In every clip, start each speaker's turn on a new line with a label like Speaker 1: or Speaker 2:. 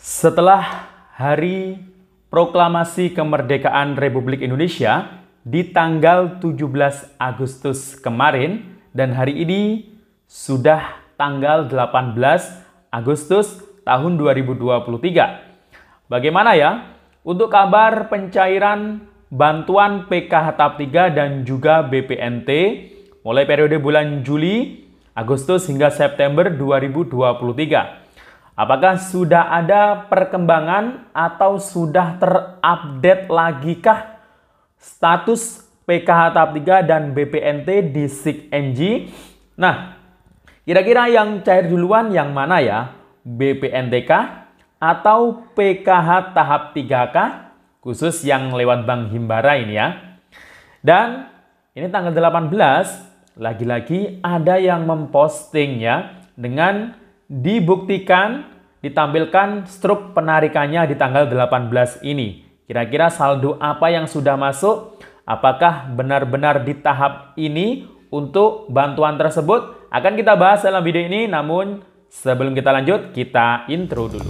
Speaker 1: Setelah Hari Proklamasi Kemerdekaan Republik Indonesia di tanggal 17 Agustus kemarin dan hari ini sudah tanggal 18 Agustus tahun 2023. Bagaimana ya untuk kabar pencairan bantuan PKH tahap 3 dan juga BPNT mulai periode bulan Juli, Agustus hingga September 2023? Apakah sudah ada perkembangan atau sudah terupdate lagikah status PKH tahap 3 dan BPNT di SIKNJ? Nah, kira-kira yang cair duluan yang mana ya? BPNT kah atau PKH tahap 3 kah? Khusus yang lewat Bank Himbara ini ya. Dan ini tanggal 18, lagi-lagi ada yang memposting ya dengan dibuktikan ditampilkan struk penarikannya di tanggal 18 ini. Kira-kira saldo apa yang sudah masuk? Apakah benar-benar di tahap ini untuk bantuan tersebut? Akan kita bahas dalam video ini, namun sebelum kita lanjut, kita intro dulu.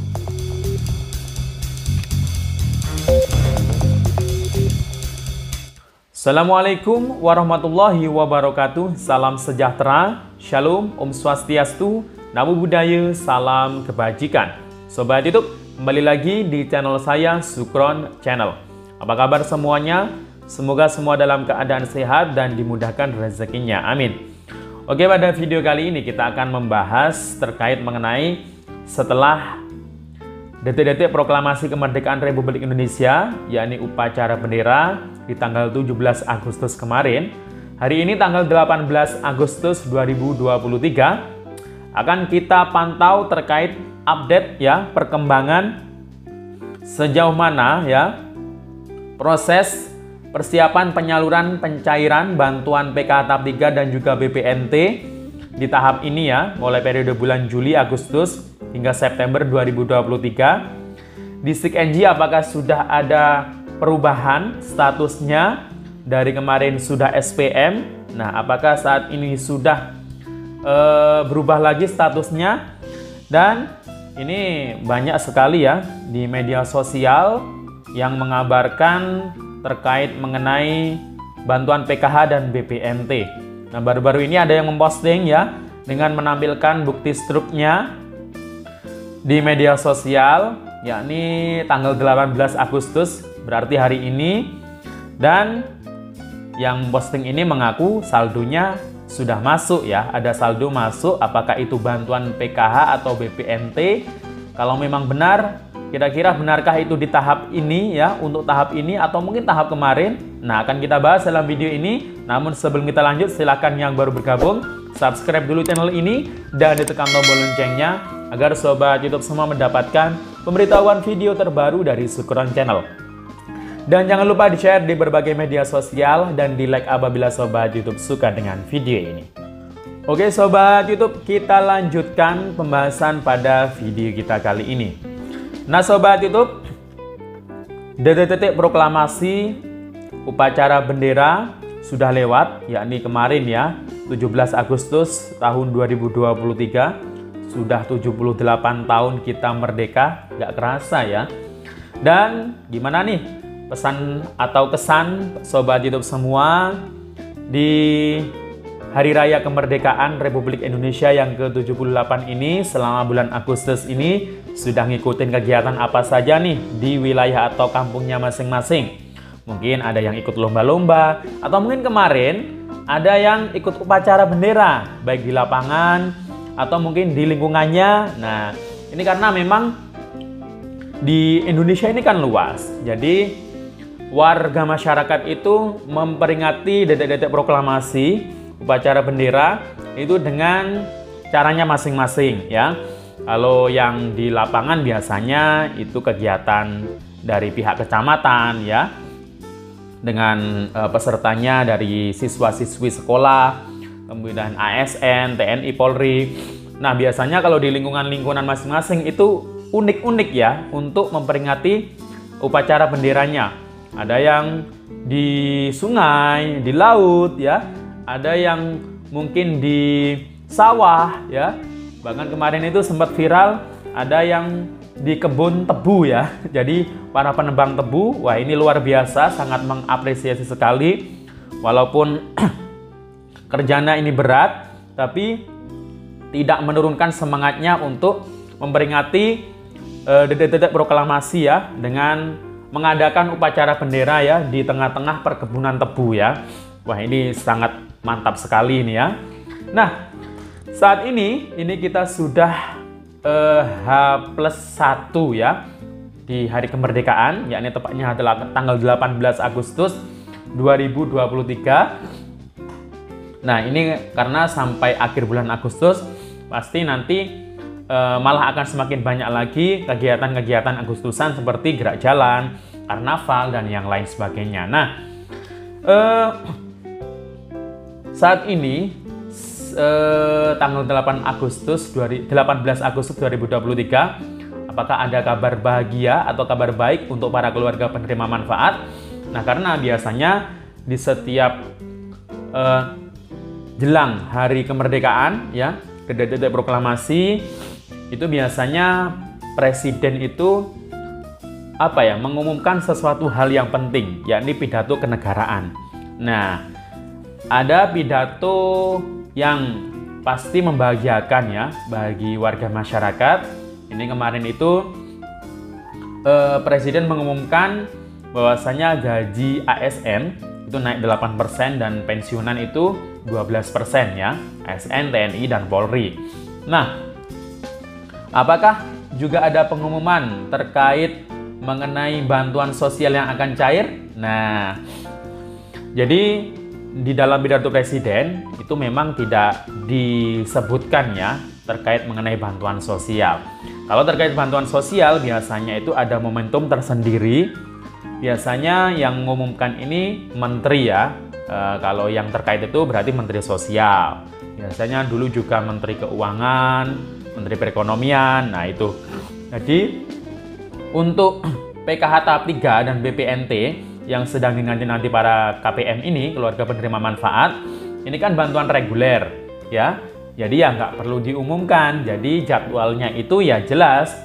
Speaker 1: Assalamualaikum warahmatullahi wabarakatuh. Salam sejahtera, shalom, om swastiastu, namo buddhaya, salam kebajikan. Sobat YouTube, kembali lagi di channel saya, Sukron Channel. Apa kabar semuanya? Semoga semua dalam keadaan sehat dan dimudahkan rezekinya. Amin. Oke, pada video kali ini kita akan membahas terkait mengenai setelah detik-detik proklamasi kemerdekaan Republik Indonesia, yakni upacara bendera di tanggal 17 Agustus kemarin. Hari ini tanggal 18 Agustus 2023 akan kita pantau terkait update ya, perkembangan sejauh mana ya proses persiapan penyaluran pencairan bantuan PKH tahap 3 dan juga BPNT di tahap ini ya, mulai periode bulan Juli, Agustus hingga September 2023. Di SIKNJ apakah sudah ada perubahan statusnya dari kemarin sudah SPM? Nah, apakah saat ini sudah berubah lagi statusnya? Dan ini banyak sekali ya di media sosial yang mengabarkan terkait mengenai bantuan PKH dan BPNT. Nah, baru-baru ini ada yang memposting ya dengan menampilkan bukti struknya di media sosial, yakni tanggal 18 Agustus, berarti hari ini. Dan yang posting ini mengaku saldonya sudah masuk ya, ada saldo masuk. Apakah itu bantuan PKH atau BPNT? Kalau memang benar, kira-kira benarkah itu di tahap ini ya, untuk tahap ini atau mungkin tahap kemarin? Nah, akan kita bahas dalam video ini. Namun sebelum kita lanjut, silakan yang baru bergabung subscribe dulu channel ini dan ditekan tombol loncengnya agar sobat YouTube semua mendapatkan pemberitahuan video terbaru dari Sukron Channel. Dan jangan lupa di-share di berbagai media sosial dan di-like apabila sobat YouTube suka dengan video ini. Oke sobat YouTube, kita lanjutkan pembahasan pada video kita kali ini. Nah sobat YouTube, detik-detik proklamasi upacara bendera sudah lewat, yakni kemarin ya, 17 Agustus tahun 2023. Sudah 78 tahun kita merdeka, gak kerasa ya. Dan gimana nih pesan atau kesan sobat YouTube semua di Hari Raya Kemerdekaan Republik Indonesia yang ke-78 ini? Selama bulan Agustus ini sudah ngikutin kegiatan apa saja nih di wilayah atau kampungnya masing-masing? Mungkin ada yang ikut lomba-lomba, atau mungkin kemarin ada yang ikut upacara bendera, baik di lapangan atau mungkin di lingkungannya. Nah, ini karena memang di Indonesia ini kan luas, jadi warga masyarakat itu memperingati detik-detik proklamasi upacara bendera itu dengan caranya masing-masing ya. Kalau yang di lapangan biasanya itu kegiatan dari pihak kecamatan ya, dengan pesertanya dari siswa-siswi sekolah, kemudian ASN, TNI, Polri. Nah, biasanya kalau di lingkungan-lingkungan masing-masing itu unik-unik ya untuk memperingati upacara benderanya. Ada yang di sungai, di laut ya, ada yang mungkin di sawah ya. Bahkan kemarin itu sempat viral, ada yang di kebun tebu ya. Jadi para penebang tebu, wah ini luar biasa, sangat mengapresiasi sekali. Walaupun kerjanya ini berat, tapi tidak menurunkan semangatnya untuk memperingati detik-detik proklamasi ya, dengan mengadakan upacara bendera ya di tengah-tengah perkebunan tebu ya. Wah ini sangat mantap sekali ini ya. Nah, saat ini kita sudah H+1 ya di hari kemerdekaan, yakni tepatnya adalah tanggal 18 Agustus 2023. Nah, ini karena sampai akhir bulan Agustus pasti nanti malah akan semakin banyak lagi kegiatan-kegiatan Agustusan seperti gerak jalan, karnaval, dan yang lain sebagainya. Nah, saat ini tanggal 18 Agustus 2023, apakah ada kabar bahagia atau kabar baik untuk para keluarga penerima manfaat? Nah, karena biasanya di setiap jelang hari kemerdekaan ya, detik-detik proklamasi, itu biasanya presiden itu mengumumkan sesuatu hal yang penting, yakni pidato kenegaraan. Nah, ada pidato yang pasti membahagiakan ya bagi warga masyarakat. Ini kemarin itu presiden mengumumkan bahwasanya gaji ASN itu naik 8% dan pensiunan itu 12% ya, ASN, TNI, dan Polri. Nah, apakah juga ada pengumuman terkait mengenai bantuan sosial yang akan cair? Nah, jadi di dalam pidato presiden itu memang tidak disebutkan ya terkait mengenai bantuan sosial. Kalau terkait bantuan sosial biasanya itu ada momentum tersendiri. Biasanya yang mengumumkan ini menteri ya. Kalau yang terkait itu berarti menteri sosial. Biasanya dulu juga menteri keuangan, menteri perekonomian. Nah itu. Jadi untuk PKH tahap 3 dan BPNT yang sedang dinanti-nanti para KPM ini, keluarga penerima manfaat, ini kan bantuan reguler ya. Jadi ya nggak perlu diumumkan. Jadi jadwalnya itu ya jelas.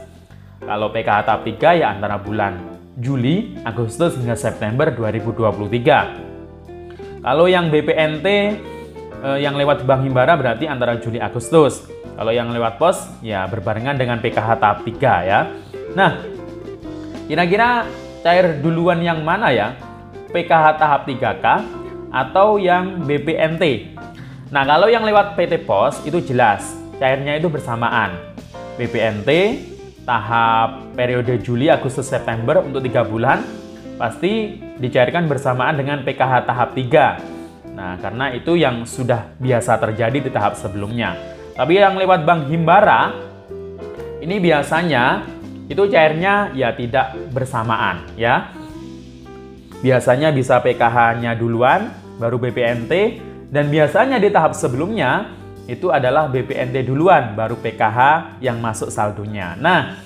Speaker 1: Kalau PKH tahap 3 ya antara bulan Juli, Agustus hingga September 2023. Kalau yang BPNT yang lewat Bank Himbara berarti antara Juli Agustus. Kalau yang lewat pos ya berbarengan dengan PKH tahap 3 ya. Nah, kira-kira cair duluan yang mana ya? PKH tahap 3K atau yang BPNT? Nah, kalau yang lewat PT Pos itu jelas cairnya itu bersamaan. BPNT tahap periode Juli, Agustus, September untuk 3 bulan pasti dicairkan bersamaan dengan PKH tahap 3. Nah, karena itu yang sudah biasa terjadi di tahap sebelumnya. Tapi yang lewat Bank Himbara ini biasanya itu cairnya ya tidak bersamaan ya. Biasanya bisa PKH-nya duluan, baru BPNT, dan biasanya di tahap sebelumnya itu adalah BPNT duluan, baru PKH yang masuk saldonya. Nah,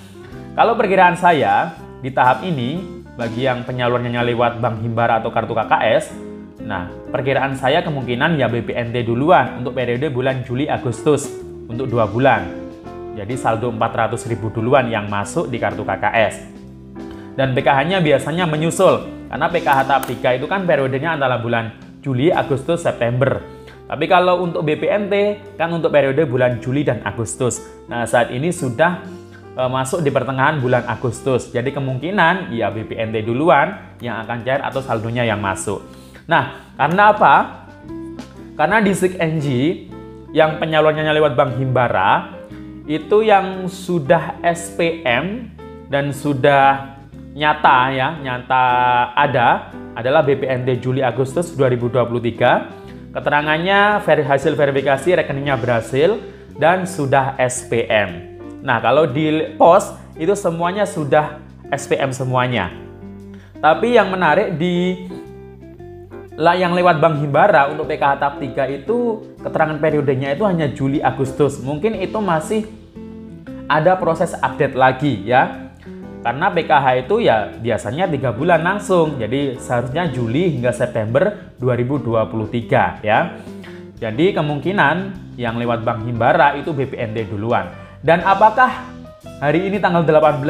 Speaker 1: kalau perkiraan saya di tahap ini, bagi yang penyalurannya lewat Bank Himbara atau kartu KKS, nah perkiraan saya kemungkinan ya BPNT duluan untuk periode bulan Juli Agustus untuk 2 bulan. Jadi saldo 400.000 duluan yang masuk di kartu KKS. Dan PKH-nya biasanya menyusul, karena PKH tahap 3 itu kan periodenya antara bulan Juli, Agustus, September. Tapi kalau untuk BPNT kan untuk periode bulan Juli dan Agustus. Nah, saat ini sudah masuk di pertengahan bulan Agustus. Jadi kemungkinan ya BPNT duluan yang akan cair atau saldonya yang masuk. Nah, karena apa? Karena di SIG-NG yang penyalurannya lewat Bank Himbara itu yang sudah SPM dan sudah nyata ada adalah BPNT Juli Agustus 2023. Keterangannya hasil verifikasi rekeningnya berhasil dan sudah SPM. Nah, kalau di pos itu semuanya sudah SPM semuanya. Tapi yang menarik yang lewat Bank Himbara untuk PKH tahap 3 itu keterangan periodenya itu hanya Juli Agustus. Mungkin itu masih ada proses update lagi ya. Karena PKH itu ya biasanya 3 bulan langsung. Jadi seharusnya Juli hingga September 2023 ya. Jadi kemungkinan yang lewat Bank Himbara itu BPNT duluan. Dan apakah hari ini tanggal 18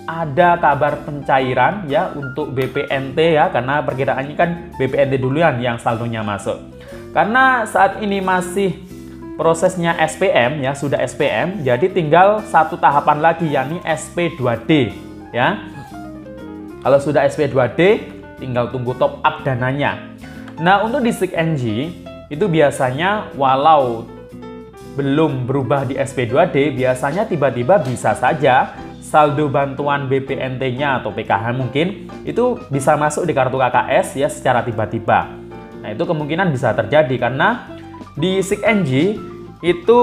Speaker 1: ada kabar pencairan ya untuk BPNT ya, karena perkiraannya kan BPNT duluan yang saldonya masuk. Karena saat ini masih prosesnya SPM ya, sudah SPM, jadi tinggal satu tahapan lagi yakni SP2D ya. Kalau sudah SP2D tinggal tunggu top up dananya. Nah, untuk di SIG-NG itu biasanya walau belum berubah di SP2D, biasanya tiba-tiba bisa saja saldo bantuan BPNT-nya atau PKH mungkin itu bisa masuk di kartu KKS ya secara tiba-tiba. Nah, itu kemungkinan bisa terjadi karena di SIG-NG itu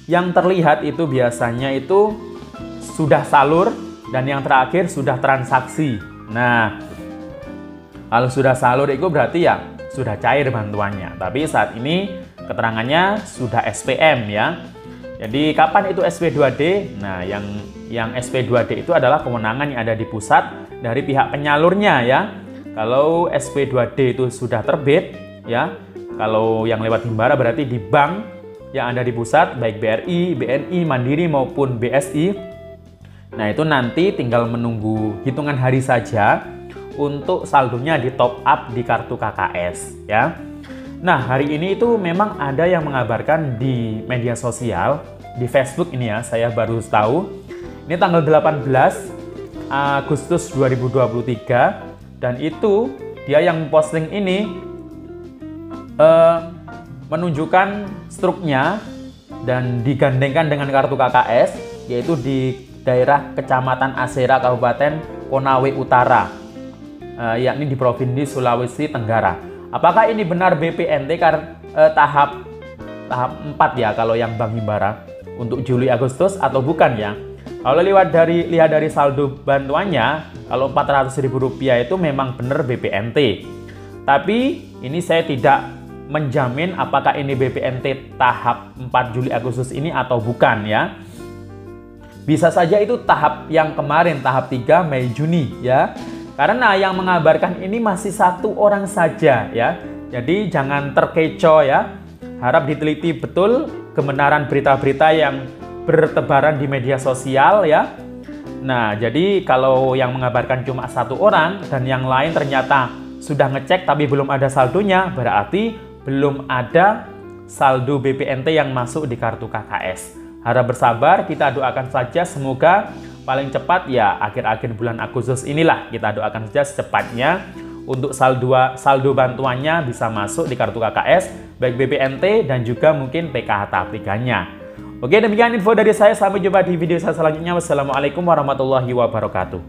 Speaker 1: yang terlihat itu biasanya itu sudah salur dan yang terakhir sudah transaksi. Nah, kalau sudah salur itu berarti ya sudah cair bantuannya. Tapi saat ini keterangannya sudah SPM ya. Jadi kapan itu SP2D? Nah, yang SP2D itu adalah kewenangan yang ada di pusat dari pihak penyalurnya ya. Kalau SP2D itu sudah terbit ya, kalau yang lewat Himbara berarti di bank yang ada di pusat baik BRI, BNI, Mandiri maupun BSI. Nah, itu nanti tinggal menunggu hitungan hari saja untuk saldonya di top up di kartu KKS ya. Nah, hari ini itu memang ada yang mengabarkan di media sosial, di Facebook ini ya, saya baru tahu. Ini tanggal 18 Agustus 2023 dan itu dia yang posting ini menunjukkan struknya dan digandengkan dengan kartu KKS, yaitu di daerah Kecamatan Asera, Kabupaten Konawe Utara, yakni di Provinsi Sulawesi Tenggara. Apakah ini benar BPNT tahap 4 ya kalau yang Bank Himbara untuk Juli Agustus atau bukan ya? Kalau lihat dari saldo bantuannya, kalau Rp400.000 itu memang benar BPNT. Tapi ini saya tidak menjamin apakah ini BPNT tahap 4 Juli Agustus ini atau bukan ya. Bisa saja itu tahap yang kemarin, tahap 3 Mei Juni ya. Karena yang mengabarkan ini masih satu orang saja ya. Jadi jangan terkecoh ya. Harap diteliti betul kebenaran berita-berita yang bertebaran di media sosial ya. Nah, jadi kalau yang mengabarkan cuma satu orang dan yang lain ternyata sudah ngecek tapi belum ada saldonya, berarti belum ada saldo BPNT yang masuk di kartu KKS. Harap bersabar, kita doakan saja semoga paling cepat ya akhir-akhir bulan Agustus inilah, kita doakan saja secepatnya untuk saldo bantuannya bisa masuk di kartu KKS baik BPNT dan juga mungkin PKH tahap 3-nya. Oke, demikian info dari saya, sampai jumpa di video saya selanjutnya. Wassalamualaikum warahmatullahi wabarakatuh.